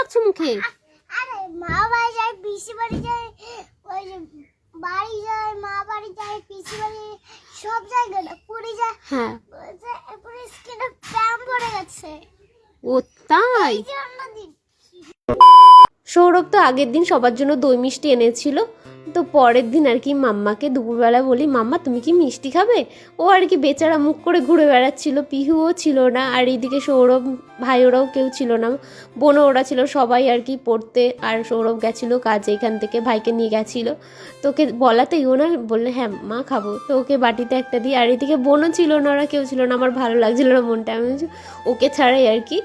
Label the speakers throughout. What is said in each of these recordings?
Speaker 1: করছো মুখে?
Speaker 2: আরে মা বাড়ি যায়, পিসি বাড়ি যায়, ওই যে বাড়ি যায়, মা বাড়ি যায়, পিসি বাড়ি, সব জায়গাটা পুরি যায়।
Speaker 1: হ্যাঁ,
Speaker 2: পুরি স্কিনে প্যাম পড়ে গেছে।
Speaker 1: ও তাই?
Speaker 2: জন্মদিন
Speaker 1: সৌরভ তো আগের দিন সবার জন্য দই মিষ্টি এনেছিল। তো পরের দিন আর কি মাম্মাকে দুপুরবেলা বলি, মাম্মা তুমি কি মিষ্টি খাবে? ও আর কি বেচারা মুখ করে ঘুরে বেড়াচ্ছিল, পিহুও ছিল না, আর এইদিকে সৌরভ ভাই ওরাও কেউ ছিল না, বোনও ওরা ছিল, সবাই আর কি পড়তে, আর সৌরভ গেছিলো কাজে, এখান থেকে ভাইকে নিয়ে গেছিলো। তো ওকে বলাতেই ও না বললে হ্যাঁ মা খাবো, তো ওকে বাটিতে একটা দিই, আর এদিকে বোনও ছিল না, ওরা কেউ ছিল না, আমার ভালো লাগছিল না মনটা, আমি ওকে ছাড়াই আর কি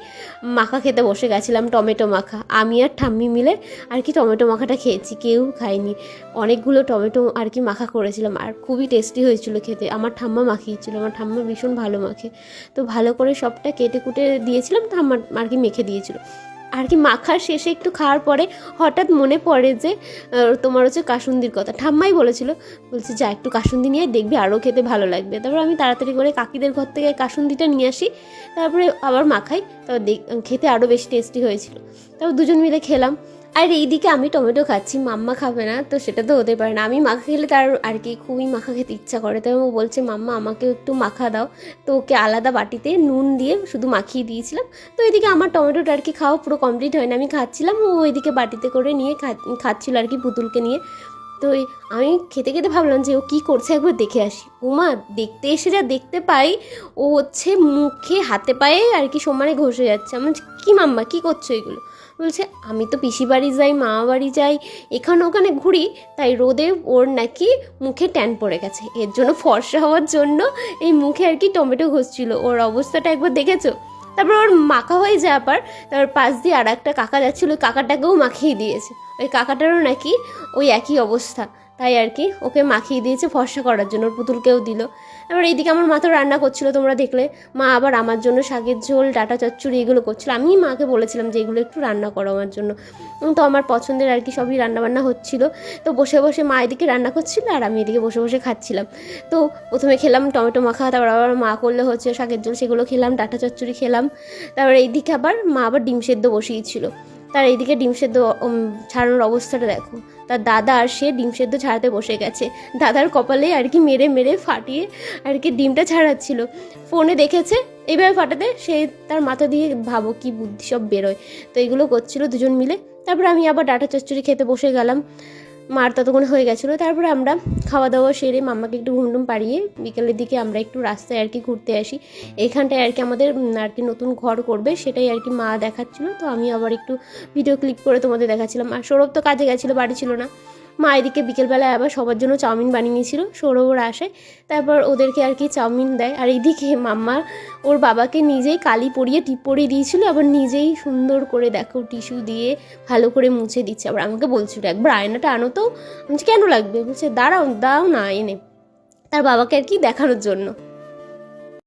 Speaker 1: মাখা খেতে বসে গেছিলাম, টমেটো মাখা। আমি আর ঠাম্মি মিলে আর কি টমেটো মাখাটা খেয়েছি, কেউ খায়নি। অনেকগুলো টমেটো আর কি মাখা করেছিলাম, আর খুবই টেস্টি হয়েছিল খেতে। আমার ঠাম্মা মাখিয়েছিল, আমার ঠাম্মা ভীষণ ভালো মাখে। তো ভালো করে সবটা কেটে কুটে দিয়েছিলাম, ঠাম্মা আর কি মেখে দিয়েছিল। আর কি মাখার শেষে একটু খাওয়ার পরে হঠাৎ মনে পড়ে যে তোমার হচ্ছে কাসুন্দির কথা, ঠাম্মাই বলেছিল, বলছে যা একটু কাসুন্দি নিয়ে দেখবি আরও খেতে ভালো লাগবে। তারপর আমি তাড়াতাড়ি করে কাকিদের ঘর থেকে কাসুন্দিটা নিয়ে আসি, তারপরে আবার মাখাই, তারপর খেতে আরও বেশি টেস্টি হয়েছিল। তারপর দুজন মিলে খেলাম। আর এইদিকে আমি টমেটো খাচ্ছি, মাম্মা খাবে না, তো সেটা তো হতে পারে না। আমি মাখা খেলে তার আর কি খুবই মাখা খেতে ইচ্ছা করে, তাই ও বলছে মাম্মা আমাকে একটু মাখা দাও। তো ওকে আলাদা বাটিতে নুন দিয়ে শুধু মাখিয়ে দিয়েছিলাম। তো এদিকে আমার টমেটোটা আর কি খাওয়া পুরো কমপ্লিট হয় না, আমি খাচ্ছিলাম, ও ওইদিকে বাটিতে করে নিয়ে খাচ্ছিল আর কি পুতুলকে নিয়ে। তো আমি খেতে খেতে ভাবলাম যে ও কী করছে একবার দেখে আসি। উমা, দেখতে এসে যা দেখতে পাই, ও হচ্ছে মুখে হাতে পায়ে আর কি সমানে ঘষে যাচ্ছে। আমি কি মাম্মা কী করছো এগুলো? বলছে আমি তো পিসি বাড়ি যাই, মামা বাড়ি যাই, এখানে ওখানে ঘুরি, তাই রোদে ওর নাকি মুখে ট্যান পড়ে গেছে, এর জন্য ফর্সা হওয়ার জন্য এই মুখে আর কি টমেটো ঘষছিল। ওর অবস্থাটা একবার দেখেছো? তারপর ওর মাখা হয়ে যাওয়ার পর তারপর পাশ দিয়ে আর একটা কাকা যাচ্ছিলো, ওই কাকাটাকেও মাখিয়ে দিয়েছে। ওই কাকাটারও নাকি ওই একই অবস্থা, তাই আর কি ওকে মাখিয়ে দিয়েছে ফর্সা করার জন্য, ওর পুতুলকেও দিল। এবার এইদিকে আমার মা তো রান্না করছিল, তোমরা দেখলে, মা আবার আমার জন্য শাকের ঝোল, ডাঁটা চচ্চড়ি এগুলো করছিল। আমি মাকে বলেছিলাম যে এগুলো একটু রান্না করো আমার জন্য, তো আমার পছন্দের আর কি সবই রান্নাবান্না হচ্ছিলো। তো বসে বসে মা এদিকে রান্না করছিল আর আমি এদিকে বসে বসে খাচ্ছিলাম। তো প্রথমে খেলাম টমেটো মাখা, তারপর আবার মা করলে হচ্ছে শাকের ঝোল, সেগুলো খেলাম, ডাঁটা চচ্চড়ি খেলাম। তারপর এইদিকে আবার মা আবার ডিম সেদ্ধ বসিয়েছিল। তার এইদিকে ডিম সেদ্ধ ছাড়ানোর অবস্থাটা দেখো, তার দাদা আর সে ডিম সেদ্ধ ছাড়াতে বসে গেছে। দাদার কপালে আর কি মেরে মেরে ফাটিয়ে আর কি ডিমটা ছাড়াচ্ছিল, ফোনে দেখেছে এইভাবে ফাটাতে, সে তার মাথা দিয়ে ভাবো কি বুদ্ধি সব বেরোয়। তো এগুলো করছিল দুজন মিলে। তারপরে আমি আবার ডাঁটা চচ্চড়ি খেতে বসে গেলাম, মার ততক্ষণ হয়ে গেছিলো। তারপরে আমরা খাওয়া দাওয়া সেরে মাম্মাকে একটু ঘুমটুম পাড়িয়ে বিকেলের দিকে আমরা একটু রাস্তায় আর কি ঘুরতে আসি। এইখানটায় আর কি আমাদের আর কি নতুন ঘর করবে, সেটাই আর কি মা দেখাচ্ছিলো। তো আমি আবার একটু ভিডিও ক্লিক করে তোমাদের দেখাচ্ছিলাম। আর সৌরভ তো কাজে গেছিলো, বাড়ি ছিল না। মা এদিকে বিকেলবেলায় আবার সবার জন্য চাউমিন বানিয়ে নিয়েছিল, সৌরভরা আসে, তারপর ওদেরকে আর কি চাউমিন দেয়। আর এইদিকে মাম্মা ওর বাবাকে নিজেই কালি পরিয়ে টিপ পরিয়ে দিয়েছিল, আবার নিজেই সুন্দর করে দেখো টিস্যু দিয়ে ভালো করে মুছে দিচ্ছে। আবার আমাকে বলছিল একবার আয়নাটা আনো তো। আমি কেন লাগবে? বলছে দাঁড়াও দাও না এনে, তার বাবাকে আর কি দেখানোর জন্য।